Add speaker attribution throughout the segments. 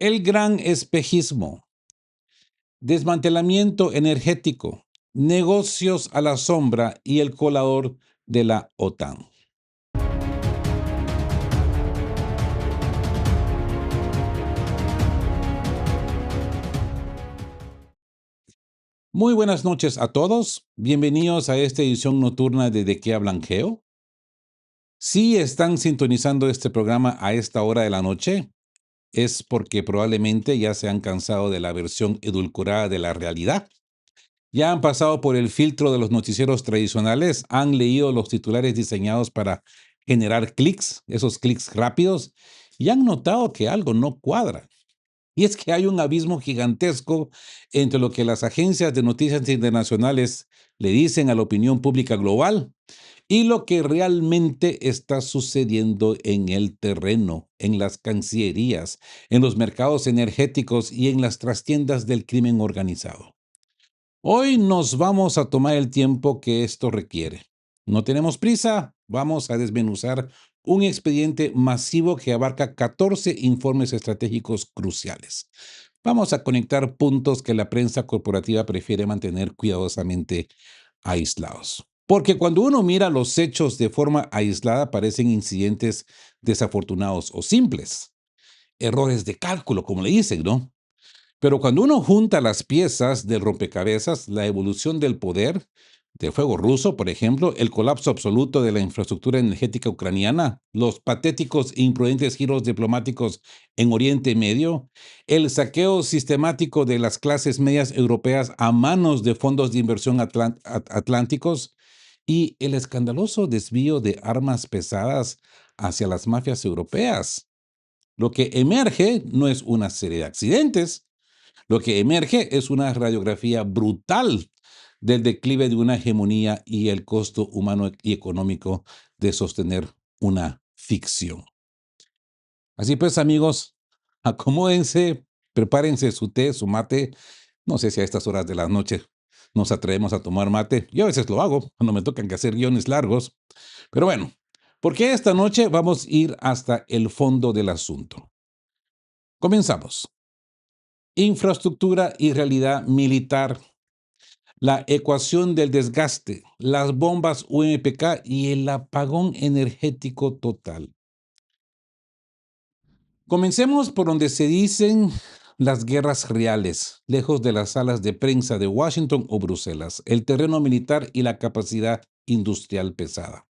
Speaker 1: El gran espejismo, desmantelamiento energético, negocios a la sombra y el colador de la OTAN. Muy buenas noches a todos. Bienvenidos a esta edición nocturna de qué hablan Geo. Si están sintonizando este programa a esta hora de la noche, es porque probablemente ya se han cansado de la versión edulcorada de la realidad. Ya han pasado por el filtro de los noticieros tradicionales, han leído los titulares diseñados para generar clics, esos clics rápidos, y han notado que algo no cuadra. Y es que hay un abismo gigantesco entre lo que las agencias de noticias internacionales le dicen a la opinión pública global y lo que realmente está sucediendo en el terreno, en las cancillerías, en los mercados energéticos y en las trastiendas del crimen organizado. Hoy nos vamos a tomar el tiempo que esto requiere. No tenemos prisa, vamos a desmenuzar un expediente masivo que abarca 14 informes estratégicos cruciales. Vamos a conectar puntos que la prensa corporativa prefiere mantener cuidadosamente aislados. Porque cuando uno mira los hechos de forma aislada parecen incidentes desafortunados o simples. Errores de cálculo, como le dicen, ¿no? Pero cuando uno junta las piezas del rompecabezas, la evolución del poder, del fuego ruso, por ejemplo, el colapso absoluto de la infraestructura energética ucraniana, los patéticos e imprudentes giros diplomáticos en Oriente Medio, el saqueo sistemático de las clases medias europeas a manos de fondos de inversión atlánticos y el escandaloso desvío de armas pesadas hacia las mafias europeas. Lo que emerge no es una serie de accidentes, lo que emerge es una radiografía brutal del declive de una hegemonía y el costo humano y económico de sostener una ficción. Así pues, amigos, acomódense, prepárense su té, su mate. No sé si a estas horas de la noche nos atrevemos a tomar mate. Yo a veces lo hago cuando me tocan que hacer guiones largos. Pero bueno, porque esta noche vamos a ir hasta el fondo del asunto. Comenzamos. Infraestructura y realidad militar, la ecuación del desgaste, las bombas UMPK y el apagón energético total. Comencemos por donde se dicen las guerras reales, lejos de las salas de prensa de Washington o Bruselas, el terreno militar y la capacidad industrial pesada.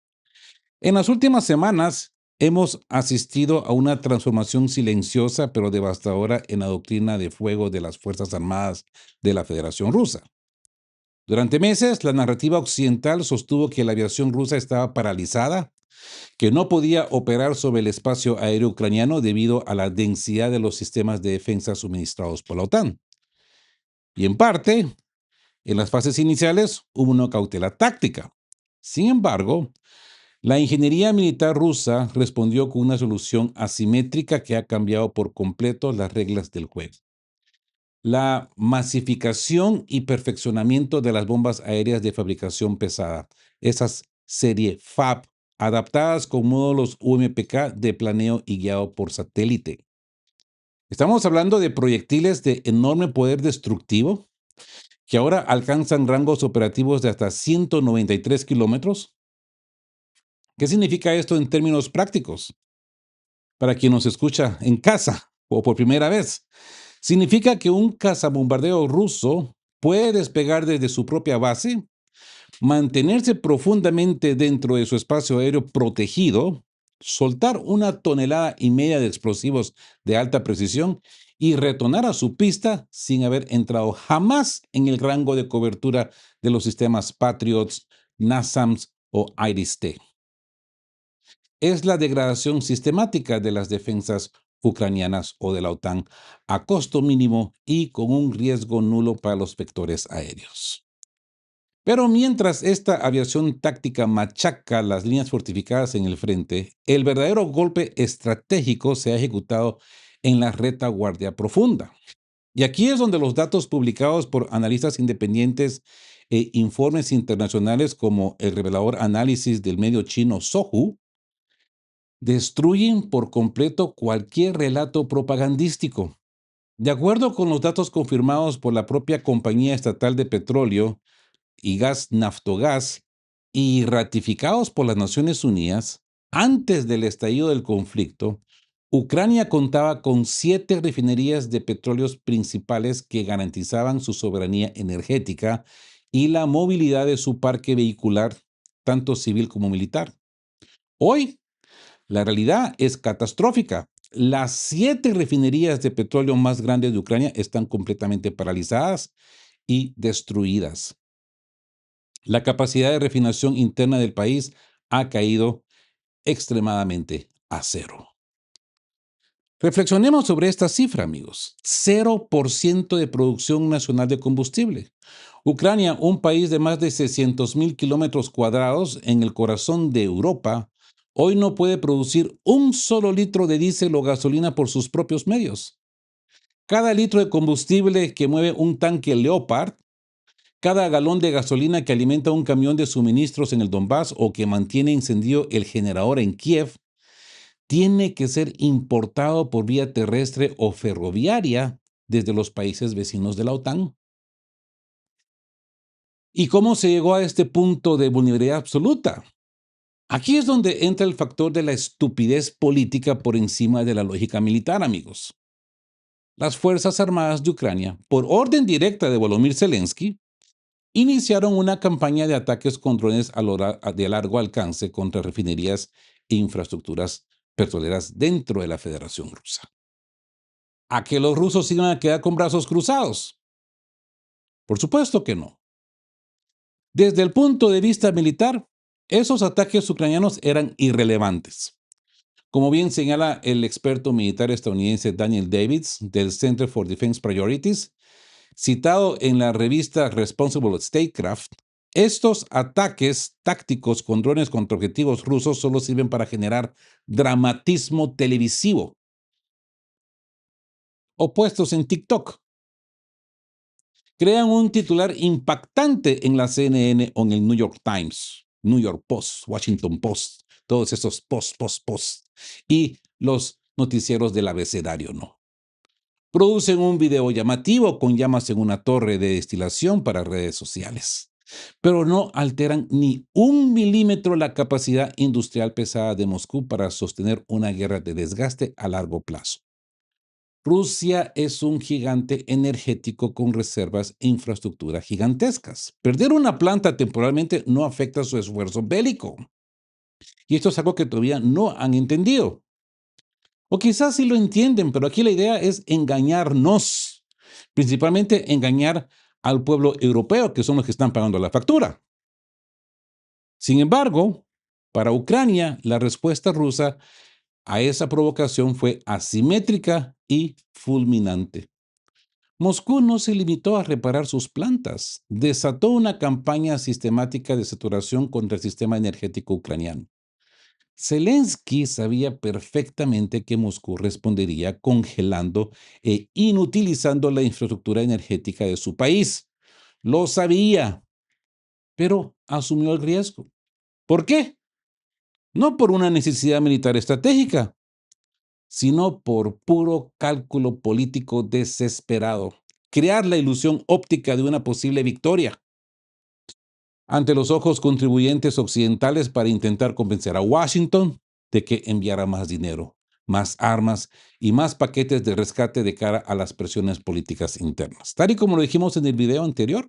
Speaker 1: En las últimas semanas hemos asistido a una transformación silenciosa pero devastadora en la doctrina de fuego de las Fuerzas Armadas de la Federación Rusa. Durante meses, la narrativa occidental sostuvo que la aviación rusa estaba paralizada, que no podía operar sobre el espacio aéreo ucraniano debido a la densidad de los sistemas de defensa suministrados por la OTAN. Y en parte, en las fases iniciales hubo una cautela táctica. Sin embargo, la ingeniería militar rusa respondió con una solución asimétrica que ha cambiado por completo las reglas del juego. La masificación y perfeccionamiento de las bombas aéreas de fabricación pesada, esas serie FAB, adaptadas con módulos UMPK de planeo y guiado por satélite. Estamos hablando de proyectiles de enorme poder destructivo que ahora alcanzan rangos operativos de hasta 193 kilómetros. ¿Qué significa esto en términos prácticos? Para quien nos escucha en casa o por primera vez, significa que un cazabombardeo ruso puede despegar desde su propia base, mantenerse profundamente dentro de su espacio aéreo protegido, soltar 1,5 toneladas de explosivos de alta precisión y retornar a su pista sin haber entrado jamás en el rango de cobertura de los sistemas Patriots, NASAMS o IRIS-T. Es la degradación sistemática de las defensas ucranianas o de la OTAN a costo mínimo y con un riesgo nulo para los vectores aéreos. Pero mientras esta aviación táctica machaca las líneas fortificadas en el frente, el verdadero golpe estratégico se ha ejecutado en la retaguardia profunda. Y aquí es donde los datos publicados por analistas independientes e informes internacionales como el revelador análisis del medio chino Sohu destruyen por completo cualquier relato propagandístico. De acuerdo con los datos confirmados por la propia compañía estatal de petróleo y gas Naftogaz y ratificados por las Naciones Unidas, antes del estallido del conflicto, Ucrania contaba con 7 refinerías de petróleos principales que garantizaban su soberanía energética y la movilidad de su parque vehicular, tanto civil como militar. Hoy, la realidad es catastrófica. Las 7 refinerías de petróleo más grandes de Ucrania están completamente paralizadas y destruidas. La capacidad de refinación interna del país ha caído extremadamente a cero. Reflexionemos sobre esta cifra, amigos. 0% de producción nacional de combustible. Ucrania, un país de más de 600.000 kilómetros cuadrados en el corazón de Europa, hoy no puede producir un solo litro de diésel o gasolina por sus propios medios. Cada litro de combustible que mueve un tanque Leopard, cada galón de gasolina que alimenta un camión de suministros en el Donbass o que mantiene encendido el generador en Kiev, tiene que ser importado por vía terrestre o ferroviaria desde los países vecinos de la OTAN. ¿Y cómo se llegó a este punto de vulnerabilidad absoluta? Aquí es donde entra el factor de la estupidez política por encima de la lógica militar, amigos. Las Fuerzas Armadas de Ucrania, por orden directa de Volodymyr Zelensky, iniciaron una campaña de ataques con drones de largo alcance contra refinerías e infraestructuras petroleras dentro de la Federación Rusa. ¿A que los rusos iban a quedar con brazos cruzados? Por supuesto que no. Desde el punto de vista militar, esos ataques ucranianos eran irrelevantes. Como bien señala el experto militar estadounidense Daniel Davids del Center for Defense Priorities, citado en la revista Responsible Statecraft, estos ataques tácticos con drones contra objetivos rusos solo sirven para generar dramatismo televisivo. O puestos en TikTok. Crean un titular impactante en la CNN o en el New York Times, New York Post, Washington Post, todos esos post, y los noticieros del abecedario, ¿no? Producen un video llamativo con llamas en una torre de destilación para redes sociales, pero no alteran ni 1 milímetro la capacidad industrial pesada de Moscú para sostener una guerra de desgaste a largo plazo. Rusia es un gigante energético con reservas e infraestructura gigantescas. Perder una planta temporalmente no afecta su esfuerzo bélico. Y esto es algo que todavía no han entendido. O quizás sí lo entienden, pero aquí la idea es engañarnos. Principalmente engañar al pueblo europeo, que son los que están pagando la factura. Sin embargo, para Ucrania, la respuesta rusa a esa provocación fue asimétrica y fulminante. Moscú no se limitó a reparar sus plantas, desató una campaña sistemática de saturación contra el sistema energético ucraniano. Zelensky sabía perfectamente que Moscú respondería congelando e inutilizando la infraestructura energética de su país. Lo sabía, pero asumió el riesgo. ¿Por qué? No por una necesidad militar estratégica, sino por puro cálculo político desesperado. Crear la ilusión óptica de una posible victoria ante los ojos contribuyentes occidentales para intentar convencer a Washington de que enviara más dinero, más armas y más paquetes de rescate de cara a las presiones políticas internas. Tal y como lo dijimos en el video anterior,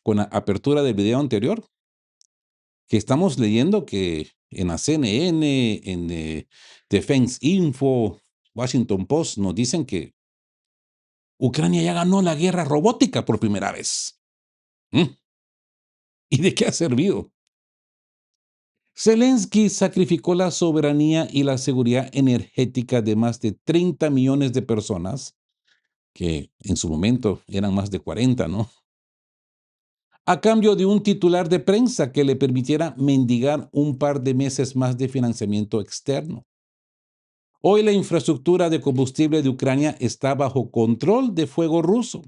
Speaker 1: con la apertura del video anterior, que estamos leyendo que en la CNN, en Defense Info, Washington Post, nos dicen que Ucrania ya ganó la guerra robótica por primera vez. ¿Mm? ¿Y de qué ha servido? Zelensky sacrificó la soberanía y la seguridad energética de más de 30 millones de personas, que en su momento eran más de 40, ¿no? A cambio de un titular de prensa que le permitiera mendigar un par de meses más de financiamiento externo. Hoy la infraestructura de combustible de Ucrania está bajo control de fuego ruso.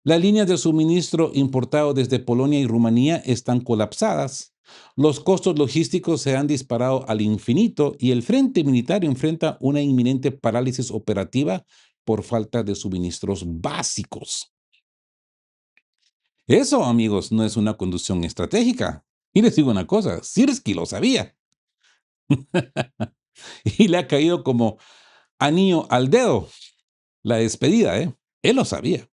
Speaker 1: Las líneas de suministro importado desde Polonia y Rumanía están colapsadas. Los costos logísticos se han disparado al infinito y el frente militar enfrenta una inminente parálisis operativa por falta de suministros básicos. Eso, amigos, no es una conducción estratégica. Y les digo una cosa, Sirski lo sabía. Y le ha caído como anillo al dedo la despedida, ¿eh? Él lo sabía.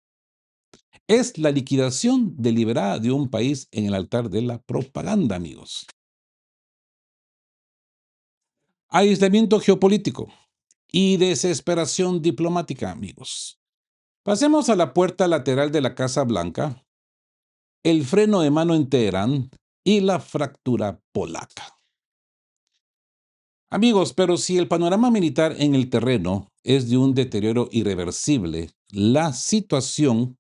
Speaker 1: Es la liquidación deliberada de un país en el altar de la propaganda, amigos. Aislamiento geopolítico y desesperación diplomática, amigos. Pasemos a la puerta lateral de la Casa Blanca, el freno de mano en Teherán y la fractura polaca. Amigos, pero si el panorama militar en el terreno es de un deterioro irreversible, la situación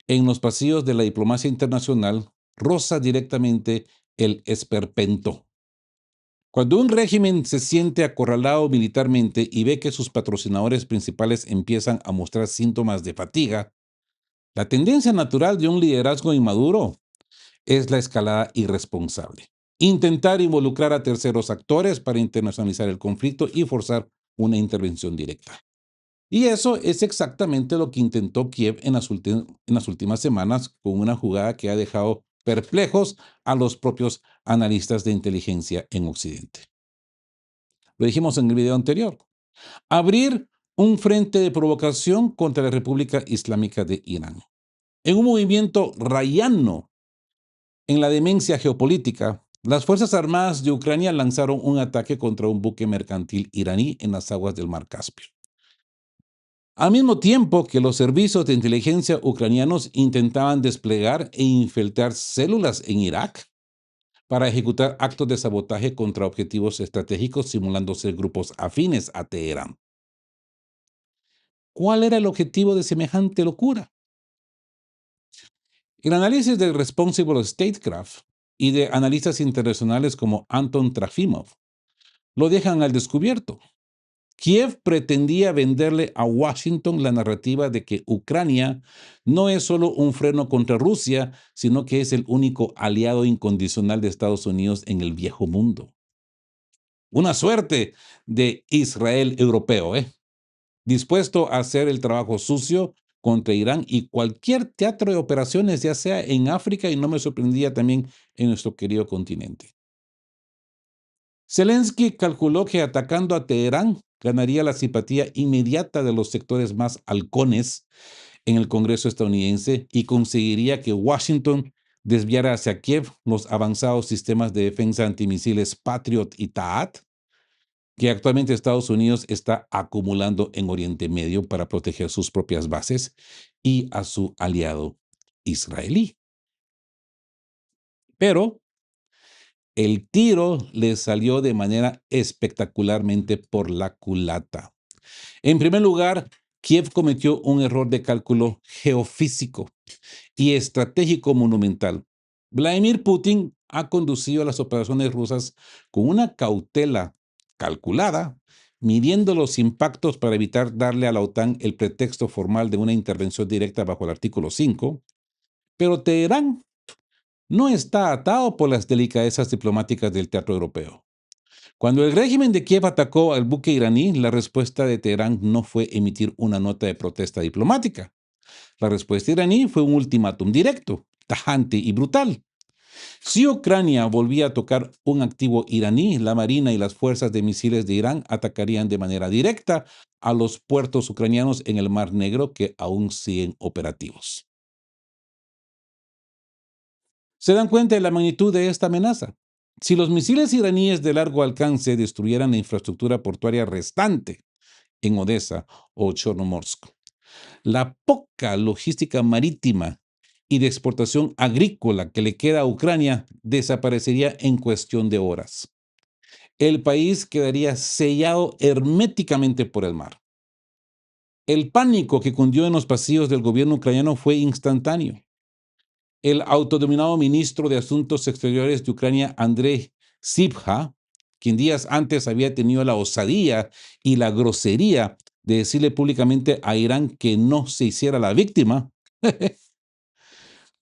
Speaker 1: en los pasillos de la diplomacia internacional roza directamente el esperpento. Cuando un régimen se siente acorralado militarmente y ve que sus patrocinadores principales empiezan a mostrar síntomas de fatiga, la tendencia natural de un liderazgo inmaduro es la escalada irresponsable. Intentar involucrar a terceros actores para internacionalizar el conflicto y forzar una intervención directa. Y eso es exactamente lo que intentó Kiev en las últimas semanas con una jugada que ha dejado perplejos a los propios analistas de inteligencia en Occidente. Lo dijimos en el video anterior. Abrir un frente de provocación contra la República Islámica de Irán. En un movimiento rayano en la demencia geopolítica, las Fuerzas Armadas de Ucrania lanzaron un ataque contra un buque mercantil iraní en las aguas del Mar Caspio. Al mismo tiempo que los servicios de inteligencia ucranianos intentaban desplegar e infiltrar células en Irak para ejecutar actos de sabotaje contra objetivos estratégicos simulando ser grupos afines a Teherán. ¿Cuál era el objetivo de semejante locura? El análisis del Responsible Statecraft y de analistas internacionales como Anton Trafimov lo dejan al descubierto. Kiev pretendía venderle a Washington la narrativa de que Ucrania no es solo un freno contra Rusia, sino que es el único aliado incondicional de Estados Unidos en el viejo mundo. Una suerte de Israel europeo, dispuesto a hacer el trabajo sucio contra Irán y cualquier teatro de operaciones, ya sea en África y no me sorprendía también en nuestro querido continente. Zelensky calculó que atacando a Teherán ganaría la simpatía inmediata de los sectores más halcones en el Congreso estadounidense y conseguiría que Washington desviara hacia Kiev los avanzados sistemas de defensa antimisiles Patriot y THAAD que actualmente Estados Unidos está acumulando en Oriente Medio para proteger sus propias bases y a su aliado israelí. Pero el tiro le salió de manera espectacularmente por la culata. En primer lugar, Kiev cometió un error de cálculo geofísico y estratégico monumental. Vladimir Putin ha conducido las operaciones rusas con una cautela calculada, midiendo los impactos para evitar darle a la OTAN el pretexto formal de una intervención directa bajo el artículo 5, pero Teherán no está atado por las delicadezas diplomáticas del teatro europeo. Cuando el régimen de Kiev atacó al buque iraní, la respuesta de Teherán no fue emitir una nota de protesta diplomática. La respuesta iraní fue un ultimátum directo, tajante y brutal. Si Ucrania volvía a tocar un activo iraní, la Marina y las fuerzas de misiles de Irán atacarían de manera directa a los puertos ucranianos en el Mar Negro que aún siguen operativos. ¿Se dan cuenta de la magnitud de esta amenaza? Si los misiles iraníes de largo alcance destruyeran la infraestructura portuaria restante en Odessa o Chornomorsk, la poca logística marítima y de exportación agrícola que le queda a Ucrania desaparecería en cuestión de horas. El país quedaría sellado herméticamente por el mar. El pánico que cundió en los pasillos del gobierno ucraniano fue instantáneo. El autodenominado ministro de Asuntos Exteriores de Ucrania, Andrei Sybiha, quien días antes había tenido la osadía y la grosería de decirle públicamente a Irán que no se hiciera la víctima,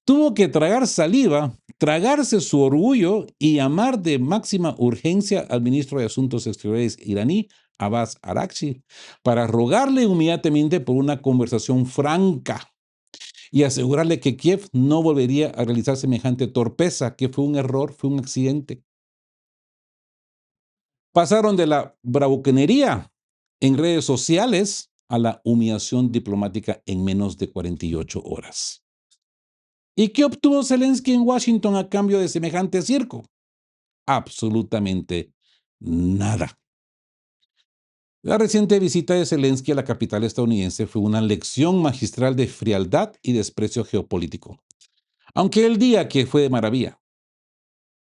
Speaker 1: tuvo que tragar saliva, tragarse su orgullo y llamar de máxima urgencia al ministro de Asuntos Exteriores iraní Abbas Araghchi para rogarle inmediatamente por una conversación franca y asegurarle que Kiev no volvería a realizar semejante torpeza, que fue un error, fue un accidente. Pasaron de la bravuconería en redes sociales a la humillación diplomática en menos de 48 horas. ¿Y qué obtuvo Zelensky en Washington a cambio de semejante circo? Absolutamente nada. La reciente visita de Zelensky a la capital estadounidense fue una lección magistral de frialdad y desprecio geopolítico. Aunque el día que fue de maravilla.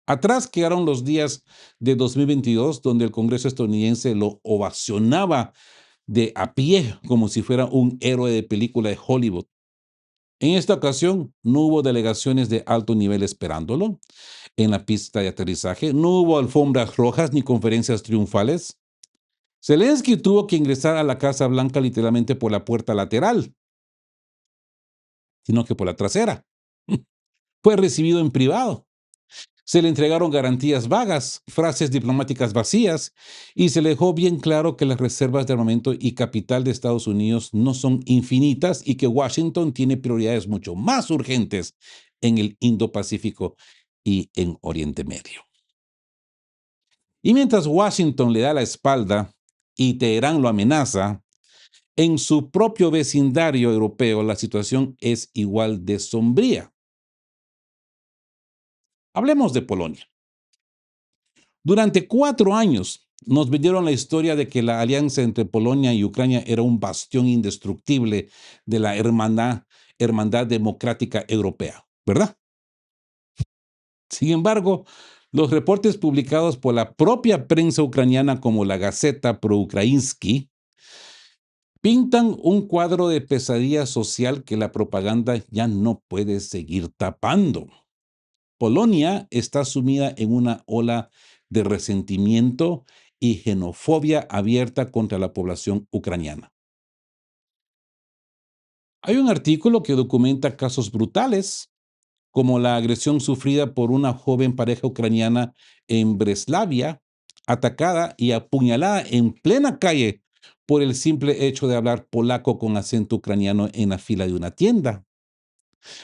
Speaker 1: Atrás quedaron los días de 2022, donde el Congreso estadounidense lo ovacionaba de a pie, como si fuera un héroe de película de Hollywood. En esta ocasión no hubo delegaciones de alto nivel esperándolo en la pista de aterrizaje, no hubo alfombras rojas ni conferencias triunfales. Zelensky tuvo que ingresar a la Casa Blanca literalmente por la puerta lateral, sino que por la trasera. Fue recibido en privado. Se le entregaron garantías vagas, frases diplomáticas vacías, y se le dejó bien claro que las reservas de armamento y capital de Estados Unidos no son infinitas y que Washington tiene prioridades mucho más urgentes en el Indo-Pacífico y en Oriente Medio. Y mientras Washington le da la espalda y Teherán lo amenaza, en su propio vecindario europeo la situación es igual de sombría. Hablemos de Polonia. Durante 4 años nos vendieron la historia de que la alianza entre Polonia y Ucrania era un bastión indestructible de la hermandad democrática europea, ¿verdad? Sin embargo, los reportes publicados por la propia prensa ucraniana como la Gaceta Proukrainsky pintan un cuadro de pesadilla social que la propaganda ya no puede seguir tapando. Polonia está sumida en una ola de resentimiento y xenofobia abierta contra la población ucraniana. Hay un artículo que documenta casos brutales, como la agresión sufrida por una joven pareja ucraniana en Breslavia, atacada y apuñalada en plena calle por el simple hecho de hablar polaco con acento ucraniano en la fila de una tienda.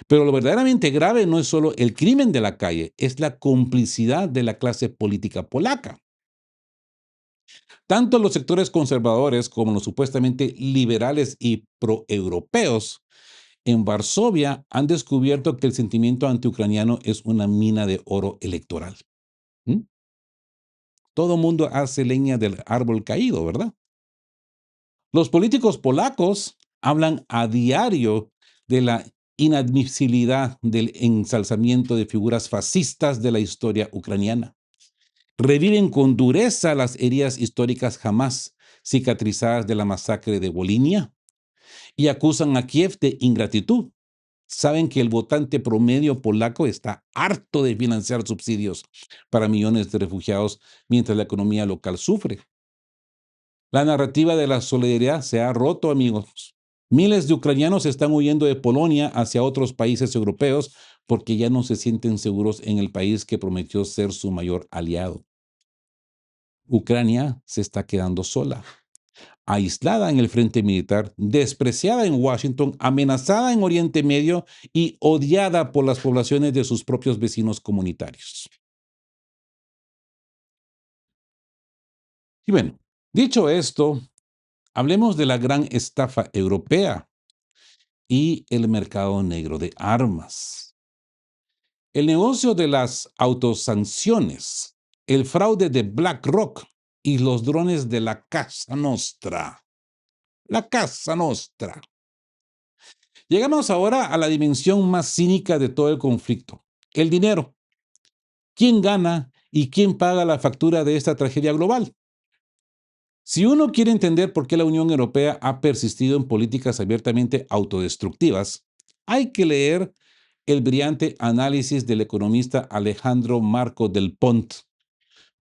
Speaker 1: Pero lo verdaderamente grave no es solo el crimen de la calle, es la complicidad de la clase política polaca. Tanto los sectores conservadores como los supuestamente liberales y proeuropeos en Varsovia han descubierto que el sentimiento antiucraniano es una mina de oro electoral. ¿Mm? Todo mundo hace leña del árbol caído, ¿verdad? Los políticos polacos hablan a diario de la inadmisibilidad del ensalzamiento de figuras fascistas de la historia ucraniana. Reviven con dureza las heridas históricas jamás cicatrizadas de la masacre de Volhynia y acusan a Kiev de ingratitud. Saben que el votante promedio polaco está harto de financiar subsidios para millones de refugiados mientras la economía local sufre. La narrativa de la solidaridad se ha roto, amigos. Miles de ucranianos están huyendo de Polonia hacia otros países europeos porque ya no se sienten seguros en el país que prometió ser su mayor aliado. Ucrania se está quedando sola, aislada en el frente militar, despreciada en Washington, amenazada en Oriente Medio y odiada por las poblaciones de sus propios vecinos comunitarios. Y bueno, dicho esto, hablemos de la gran estafa europea y el mercado negro de armas. El negocio de las autosanciones, el fraude de BlackRock y los drones de la Casa Nostra. La Casa Nostra. Llegamos ahora a la dimensión más cínica de todo el conflicto, el dinero. ¿Quién gana y quién paga la factura de esta tragedia global? Si uno quiere entender por qué la Unión Europea ha persistido en políticas abiertamente autodestructivas, hay que leer el brillante análisis del economista Alejandro Marco del Pont,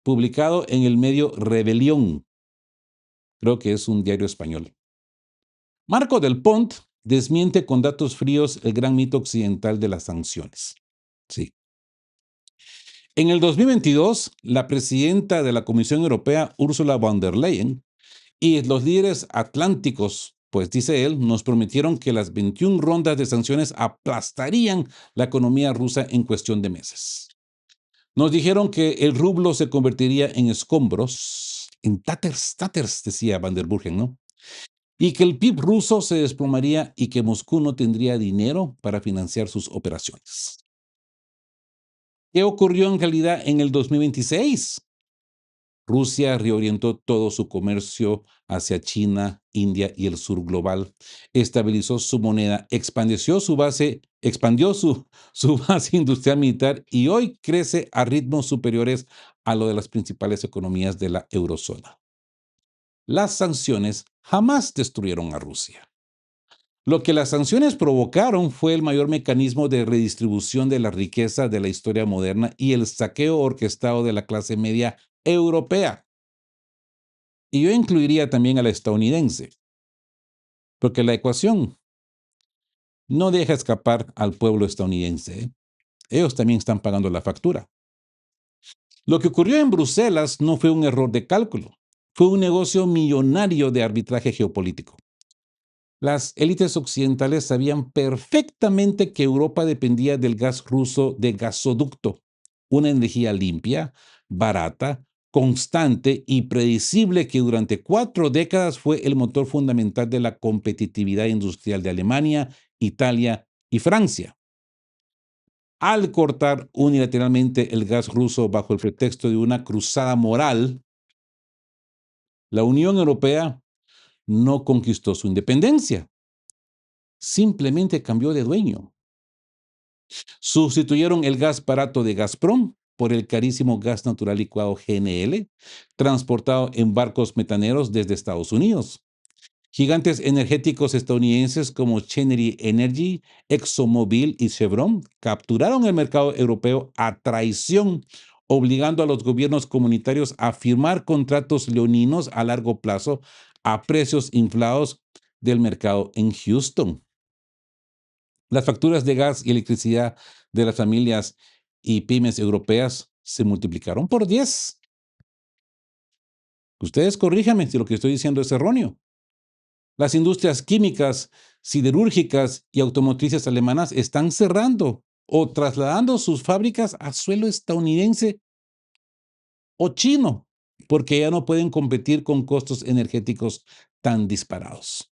Speaker 1: publicado en el medio Rebelión, creo que es un diario español. Marco del Pont desmiente con datos fríos el gran mito occidental de las sanciones. Sí. En el 2022, la presidenta de la Comisión Europea, Ursula von der Leyen, Y los líderes atlánticos, pues dice él, nos prometieron que las 21 rondas de sanciones aplastarían la economía rusa en cuestión de meses. Nos dijeron que el rublo se convertiría en escombros, en tatters, decía Van der Burgen, ¿no? Y que el PIB ruso se desplomaría y que Moscú no tendría dinero para financiar sus operaciones. ¿Qué ocurrió en realidad en el 2026? Rusia reorientó todo su comercio hacia China, India y el sur global, estabilizó su moneda, expandió su base industrial militar y hoy crece a ritmos superiores a lo de las principales economías de la eurozona. Las sanciones jamás destruyeron a Rusia. Lo que las sanciones provocaron fue el mayor mecanismo de redistribución de la riqueza de la historia moderna y el saqueo orquestado de la clase media europea. Y yo incluiría también a la estadounidense, porque la ecuación no deja escapar al pueblo estadounidense, ¿eh? Ellos también están pagando la factura. Lo que ocurrió en Bruselas no fue un error de cálculo, fue un negocio millonario de arbitraje geopolítico. Las élites occidentales sabían perfectamente que Europa dependía del gas ruso de gasoducto, una energía limpia, barata, constante y predecible que durante 4 décadas fue el motor fundamental de la competitividad industrial de Alemania, Italia y Francia. Al cortar unilateralmente el gas ruso bajo el pretexto de una cruzada moral, la Unión Europea no conquistó su independencia, simplemente cambió de dueño. Sustituyeron el gas barato de Gazprom por el carísimo gas natural licuado GNL, transportado en barcos metaneros desde Estados Unidos. Gigantes energéticos estadounidenses como Chenery Energy, ExxonMobil y Chevron capturaron el mercado europeo a traición, obligando a los gobiernos comunitarios a firmar contratos leoninos a largo plazo a precios inflados del mercado en Houston. Las facturas de gas y electricidad de las familias y pymes europeas se multiplicaron por 10. Ustedes corríjanme si lo que estoy diciendo es erróneo. Las industrias químicas, siderúrgicas y automotrices alemanas están cerrando o trasladando sus fábricas a suelo estadounidense o chino, porque ya no pueden competir con costos energéticos tan disparados.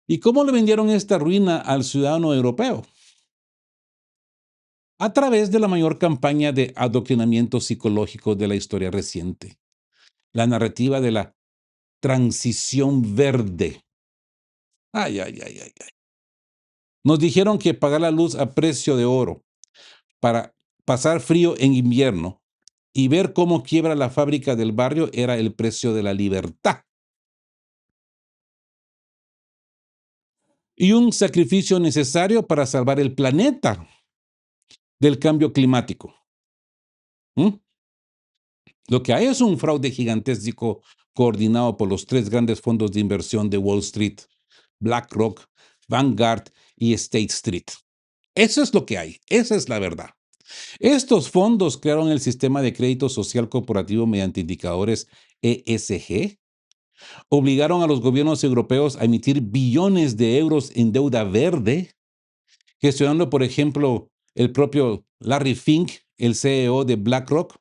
Speaker 1: ¿Y cómo le vendieron esta ruina al ciudadano europeo? A través de la mayor campaña de adoctrinamiento psicológico de la historia reciente, la narrativa de la transición verde. Ay, ay, ay, ay, ay. Nos dijeron que pagar la luz a precio de oro para pasar frío en invierno y ver cómo quiebra la fábrica del barrio era el precio de la libertad. Y un sacrificio necesario para salvar el planeta del cambio climático. ¿Mm? Lo que hay es un fraude gigantesco coordinado por los 3 grandes fondos de inversión de Wall Street, BlackRock, Vanguard y State Street. Eso es lo que hay, esa es la verdad. Estos fondos crearon el sistema de crédito social corporativo mediante indicadores ESG, obligaron a los gobiernos europeos a emitir billones de euros en deuda verde, gestionando, por ejemplo, el propio Larry Fink, el CEO de BlackRock,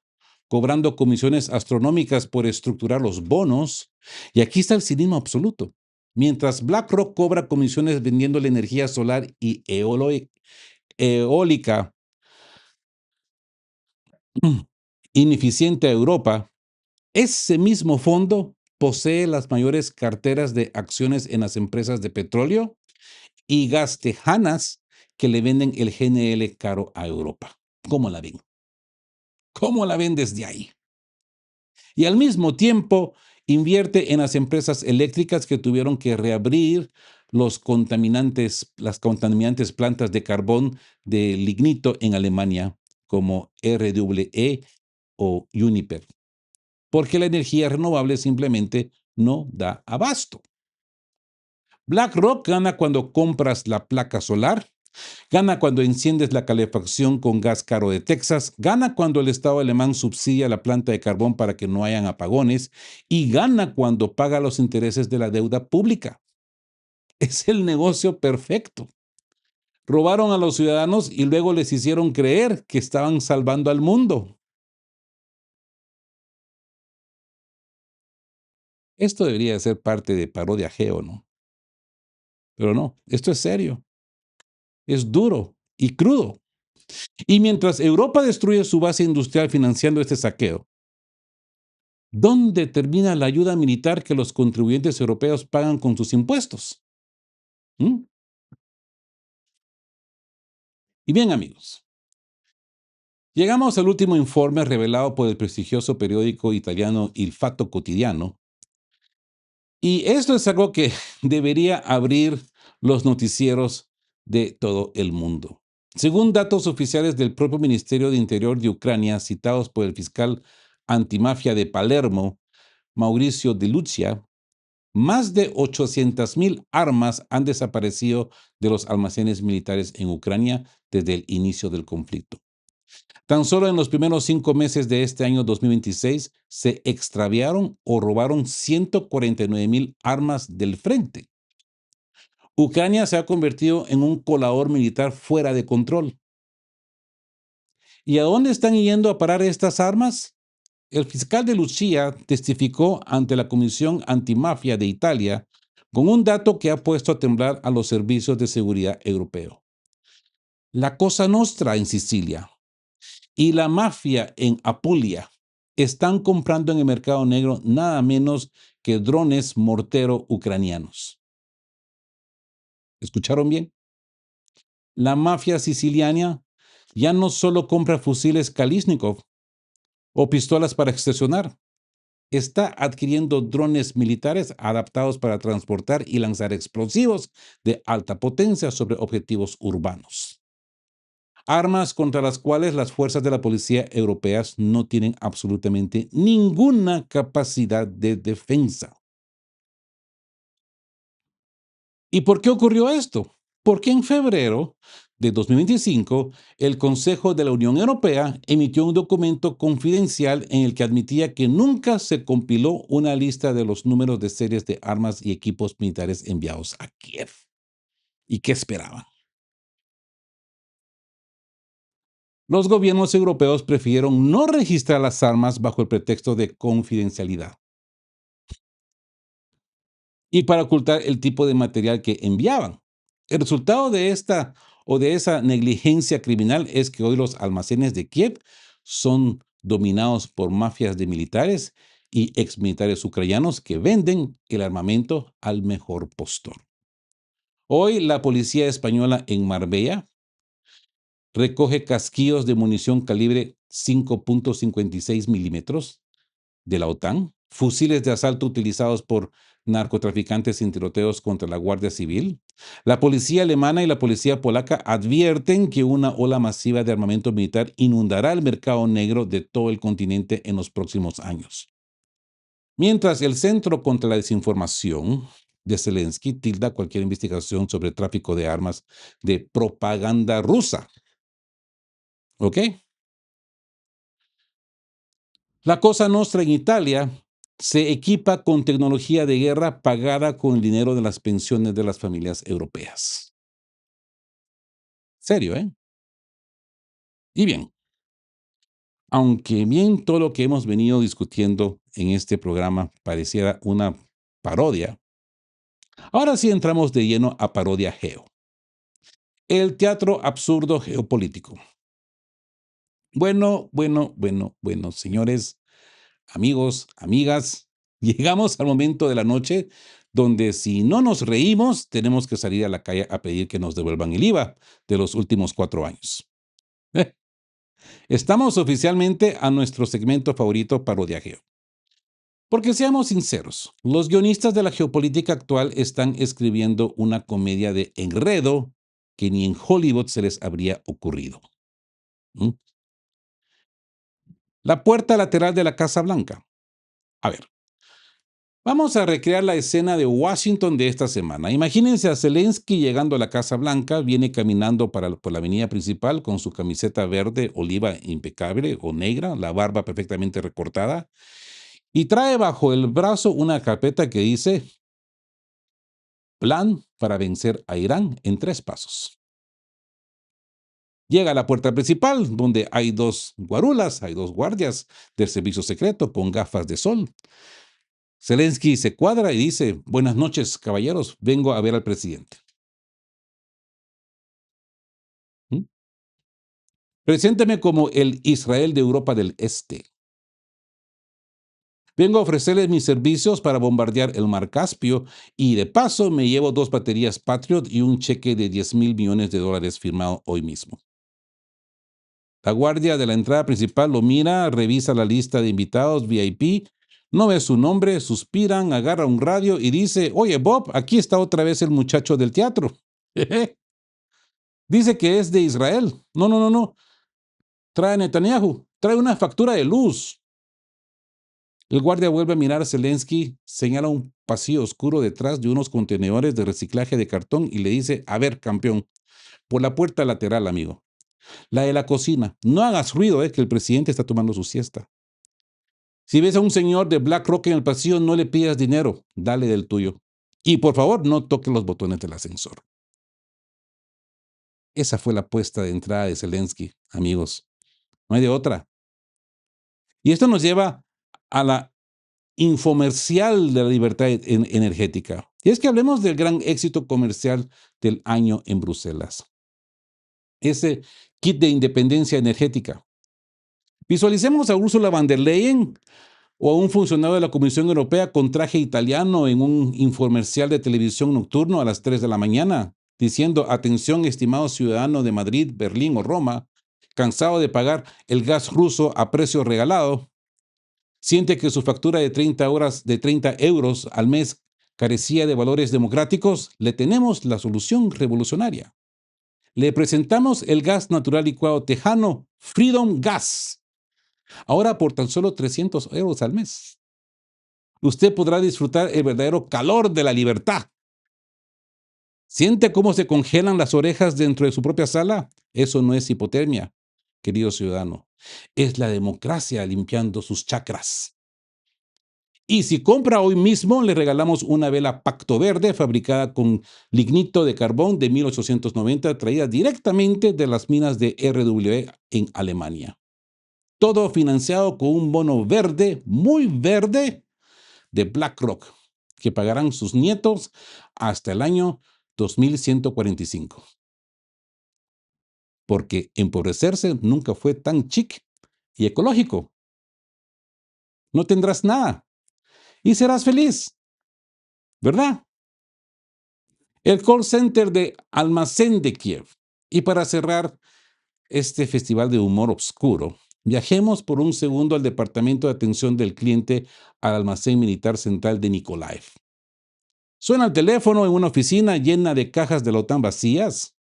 Speaker 1: cobrando comisiones astronómicas por estructurar los bonos. Y aquí está el cinismo absoluto. Mientras BlackRock cobra comisiones vendiendo la energía solar y eólica ineficiente a Europa, ese mismo fondo posee las mayores carteras de acciones en las empresas de petróleo y gas tejanas que le venden el GNL caro a Europa. ¿Cómo la ven? ¿Cómo la ven desde ahí? Y al mismo tiempo invierte en las empresas eléctricas que tuvieron que reabrir las contaminantes plantas de carbón de lignito en Alemania, como RWE o Uniper, porque la energía renovable simplemente no da abasto. BlackRock gana cuando compras la placa solar Gana cuando enciendes la calefacción con gas caro de Texas, gana cuando el Estado alemán subsidia la planta de carbón para que no hayan apagones y gana cuando paga los intereses de la deuda pública. Es el negocio perfecto. Robaron a los ciudadanos y luego les hicieron creer que estaban salvando al mundo. Esto debería ser parte de parodia geo, ¿no? Pero no, esto es serio, es duro y crudo. Y mientras Europa destruye su base industrial financiando este saqueo, ¿dónde termina la ayuda militar que los contribuyentes europeos pagan con sus impuestos? ¿Mm? Y bien, amigos, llegamos al último informe revelado por el prestigioso periódico italiano Il Fatto Quotidiano. Y esto es algo que debería abrir los noticieros de todo el mundo. Según datos oficiales del propio Ministerio de Interior de Ucrania, citados por el fiscal antimafia de Palermo, Mauricio De Lucia, más de 800.000 armas han desaparecido de los almacenes militares en Ucrania desde el inicio del conflicto. Tan solo en los primeros 5 meses de este año 2026 se extraviaron o robaron 149.000 armas del frente. Ucrania se ha convertido en un colador militar fuera de control. ¿Y a dónde están yendo a parar estas armas? El fiscal de Lucia testificó ante la Comisión Antimafia de Italia con un dato que ha puesto a temblar a los servicios de seguridad europeos. La Cosa Nostra en Sicilia y la mafia en Apulia están comprando en el mercado negro nada menos que drones mortero ucranianos. ¿Escucharon bien? La mafia siciliana ya no solo compra fusiles Kalashnikov o pistolas para extorsionar, está adquiriendo drones militares adaptados para transportar y lanzar explosivos de alta potencia sobre objetivos urbanos. Armas contra las cuales las fuerzas de la policía europeas no tienen absolutamente ninguna capacidad de defensa. ¿Y por qué ocurrió esto? Porque en febrero de 2025, el Consejo de la Unión Europea emitió un documento confidencial en el que admitía que nunca se compiló una lista de los números de series de armas y equipos militares enviados a Kiev. ¿Y qué esperaban? Los gobiernos europeos prefirieron no registrar las armas bajo el pretexto de confidencialidad y para ocultar el tipo de material que enviaban. El resultado de esta o de esa negligencia criminal es que hoy los almacenes de Kiev son dominados por mafias de militares y exmilitares ucranianos que venden el armamento al mejor postor. Hoy la policía española en Marbella recoge casquillos de munición calibre 5.56 milímetros de la OTAN, fusiles de asalto utilizados por narcotraficantes en tiroteos contra la Guardia Civil. La policía alemana y la policía polaca advierten que una ola masiva de armamento militar inundará el mercado negro de todo el continente en los próximos años. Mientras el Centro contra la Desinformación de Zelensky tilda cualquier investigación sobre tráfico de armas de propaganda rusa. ¿Ok? La Cosa Nostra en Italia se equipa con tecnología de guerra pagada con el dinero de las pensiones de las familias europeas. Serio, ¿eh? Y bien, aunque bien todo lo que hemos venido discutiendo en este programa pareciera una parodia, ahora sí entramos de lleno a parodia geo. El teatro absurdo geopolítico. Bueno, señores, amigos, amigas, llegamos al momento de la noche donde si no nos reímos, tenemos que salir a la calle a pedir que nos devuelvan el IVA de los últimos 4 años. Eh, Estamos oficialmente a nuestro segmento favorito parodiageo. Porque seamos sinceros, los guionistas de la geopolítica actual están escribiendo una comedia de enredo que ni en Hollywood se les habría ocurrido. ¿Mm? La puerta lateral de la Casa Blanca. A ver, Vamos a recrear la escena de Washington de esta semana. Imagínense a Zelensky llegando a la Casa Blanca, viene caminando por la avenida principal con su camiseta verde oliva impecable o negra, la barba perfectamente recortada, y trae bajo el brazo una carpeta que dice Plan para vencer a Irán en 3 pasos. Llega a la puerta principal, donde hay dos guarulas, hay dos guardias del servicio secreto con gafas de sol. Zelensky se cuadra y dice, buenas noches, caballeros, vengo a ver al presidente. ¿Mm? Presénteme como el Israel de Europa del Este. Vengo a ofrecerles mis servicios para bombardear el Mar Caspio y de paso me llevo 2 baterías Patriot y un cheque de $10,000 millones firmado hoy mismo. La guardia de la entrada principal lo mira, revisa la lista de invitados VIP, no ve su nombre, suspiran, agarra un radio y dice, oye Bob, aquí está otra vez el muchacho del teatro. Dice que es de Israel. No, no, no, no. Trae a Netanyahu, trae una factura de luz. El guardia vuelve a mirar a Zelensky, señala un pasillo oscuro detrás de unos contenedores de reciclaje de cartón y le dice, a ver, campeón, por la puerta lateral, amigo. La de la cocina. No hagas ruido, que el presidente está tomando su siesta. Si ves a un señor de BlackRock en el pasillo, no le pidas dinero, dale del tuyo. Y por favor, no toque los botones del ascensor. Esa fue la apuesta de entrada de Zelensky, amigos. No hay de otra. Y esto nos lleva a la infomercial de la libertad energética. Y es que hablemos del gran éxito comercial del año en Bruselas. Ese kit de independencia energética. Visualicemos a Ursula von der Leyen o a un funcionario de la Comisión Europea con traje italiano en un infomercial de televisión nocturno a las 3 de la mañana, diciendo, atención, estimado ciudadano de Madrid, Berlín o Roma, cansado de pagar el gas ruso a precio regalado, siente que su factura de 30 euros al mes carecía de valores democráticos, le tenemos la solución revolucionaria. Le presentamos el gas natural licuado tejano Freedom Gas, ahora por tan solo 300 euros al mes. Usted podrá disfrutar el verdadero calor de la libertad. ¿Siente cómo se congelan las orejas dentro de su propia sala? Eso no es hipotermia, querido ciudadano. Es la democracia limpiando sus chakras. Y si compra hoy mismo, le regalamos una vela Pacto Verde fabricada con lignito de carbón de 1890, traída directamente de las minas de RWE en Alemania. Todo financiado con un bono verde, muy verde, de BlackRock, que pagarán sus nietos hasta el año 2145. Porque empobrecerse nunca fue tan chic y ecológico. No tendrás nada y serás feliz, ¿verdad? El call center de Almacén de Kiev. Y para cerrar este festival de humor oscuro, viajemos por un segundo al Departamento de Atención del Cliente al Almacén Militar Central de Nikolaev. Suena el teléfono en una oficina llena de cajas de la OTAN vacías.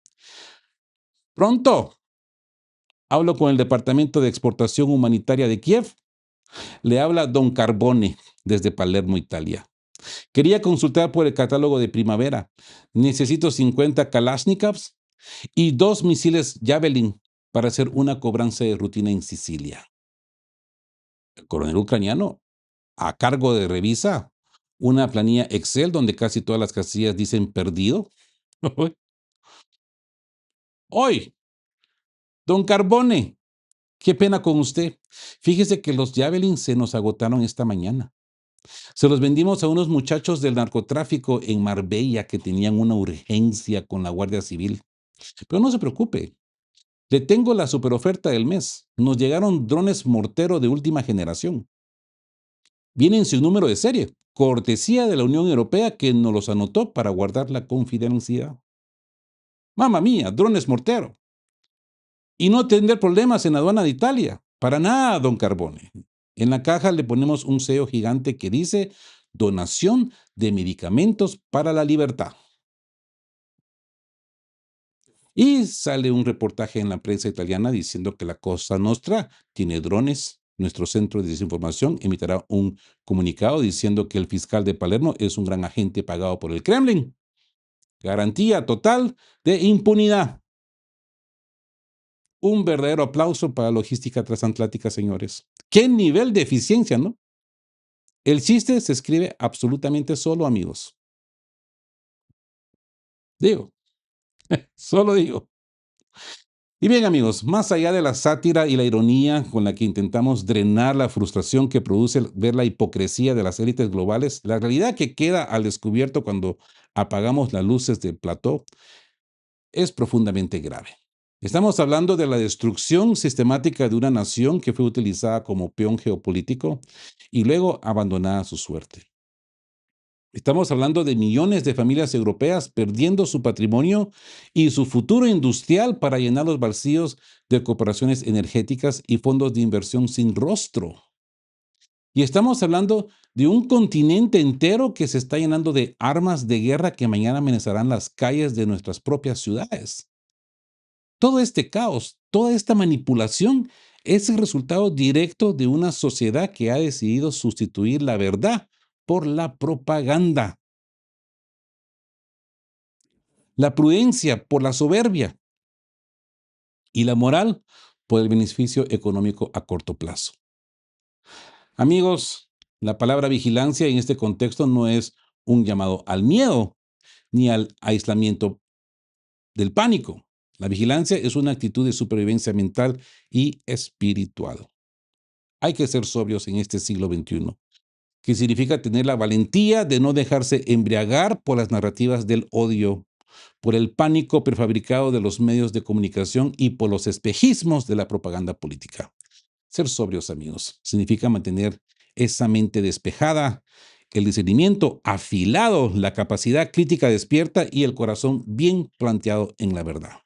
Speaker 1: Pronto. Hablo con el Departamento de Exportación Humanitaria de Kiev. Le habla Don Carbone desde Palermo, Italia. Quería consultar por el catálogo de primavera. Necesito 50 Kalashnikovs y 2 misiles Javelin para hacer una cobranza de rutina en Sicilia. El coronel ucraniano, a cargo de revisa una planilla Excel donde casi todas las casillas dicen perdido. Hoy, Don Carbone, qué pena con usted. Fíjese que los Javelin se nos agotaron esta mañana. Se los vendimos a unos muchachos del narcotráfico en Marbella que tenían una urgencia con la Guardia Civil. Pero no se preocupe, le tengo la superoferta del mes. Nos llegaron drones mortero de última generación. Vienen sin número de serie, cortesía de la Unión Europea que nos los anotó para guardar la confidencialidad. Mamma mía, drones mortero. Y no tener problemas en la aduana de Italia. Para nada, don Carbone. En la caja le ponemos un sello gigante que dice donación de medicamentos para la libertad. Y sale un reportaje en la prensa italiana diciendo que la Cosa Nostra tiene drones Nuestro centro de desinformación emitirá un comunicado diciendo que el fiscal de Palermo es un gran agente pagado por el Kremlin. Garantía total de impunidad. Un verdadero aplauso para la logística transatlántica, señores. ¡Qué nivel de eficiencia!, ¿no? El chiste se escribe absolutamente solo, amigos. Digo, solo digo. Y bien, amigos, más allá de la sátira y la ironía con la que intentamos drenar la frustración que produce ver la hipocresía de las élites globales, la realidad que queda al descubierto cuando apagamos las luces del plató es profundamente grave. Estamos hablando de la destrucción sistemática de una nación que fue utilizada como peón geopolítico y luego abandonada a su suerte. Estamos hablando de millones de familias europeas perdiendo su patrimonio y su futuro industrial para llenar los vacíos de corporaciones energéticas y fondos de inversión sin rostro. Y estamos hablando de un continente entero que se está llenando de armas de guerra que mañana amenazarán las calles de nuestras propias ciudades. Todo este caos, toda esta manipulación es el resultado directo de una sociedad que ha decidido sustituir la verdad por la propaganda, la prudencia por la soberbia y la moral por el beneficio económico a corto plazo. Amigos, la palabra vigilancia en este contexto no es un llamado al miedo ni al aislamiento del pánico. La vigilancia es una actitud de supervivencia mental y espiritual. Hay que ser sobrios en este siglo XXI, que significa tener la valentía de no dejarse embriagar por las narrativas del odio, por el pánico prefabricado de los medios de comunicación y por los espejismos de la propaganda política. Ser sobrios, amigos, significa mantener esa mente despejada, el discernimiento afilado, la capacidad crítica despierta y el corazón bien planteado en la verdad.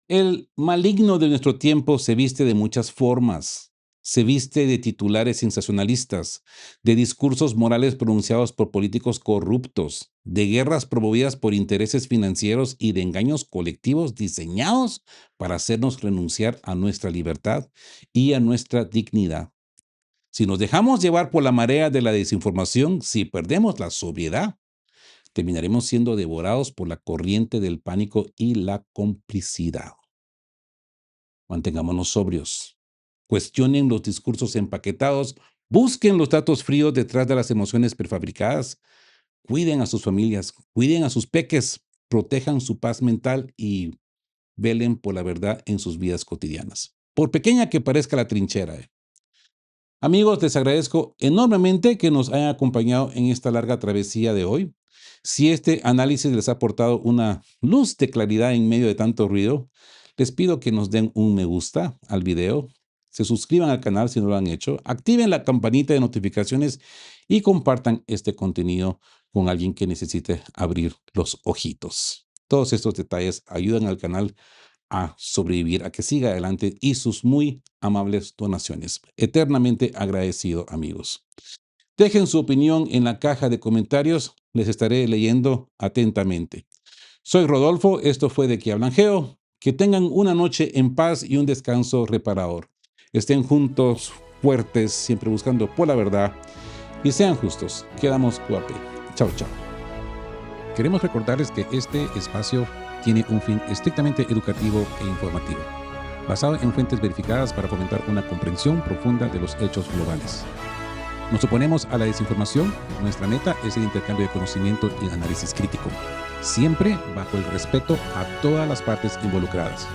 Speaker 1: El maligno de nuestro tiempo se viste de muchas formas. Se viste de titulares sensacionalistas, de discursos morales pronunciados por políticos corruptos, de guerras promovidas por intereses financieros y de engaños colectivos diseñados para hacernos renunciar a nuestra libertad y a nuestra dignidad. Si nos dejamos llevar por la marea de la desinformación, si perdemos la sobriedad, terminaremos siendo devorados por la corriente del pánico y la complicidad. Mantengámonos sobrios. Cuestionen los discursos empaquetados, busquen los datos fríos detrás de las emociones prefabricadas, cuiden a sus familias, cuiden a sus peques, protejan su paz mental y velen por la verdad en sus vidas cotidianas. Por pequeña que parezca la trinchera. Amigos, les agradezco enormemente que nos hayan acompañado en esta larga travesía de hoy. Si este análisis les ha aportado una luz de claridad en medio de tanto ruido, les pido que nos den un me gusta al video, se suscriban al canal si no lo han hecho, activen la campanita de notificaciones y compartan este contenido con alguien que necesite abrir los ojitos. Todos estos detalles ayudan al canal a sobrevivir, a que siga adelante y sus muy amables donaciones. Eternamente agradecido, amigos. Dejen su opinión en la caja de comentarios, les estaré leyendo atentamente. Soy Rodolfo, esto fue De Que Hablan Geo. Que tengan una noche en paz y un descanso reparador. Estén juntos, fuertes, siempre buscando por la verdad y sean justos. Quedamos guape. Chao, chao. Queremos recordarles que este espacio tiene un fin estrictamente educativo e informativo, basado en fuentes verificadas para fomentar una comprensión profunda de los hechos globales. Nos oponemos a la desinformación. Nuestra meta es el intercambio de conocimiento y análisis crítico, siempre bajo el respeto a todas las partes involucradas.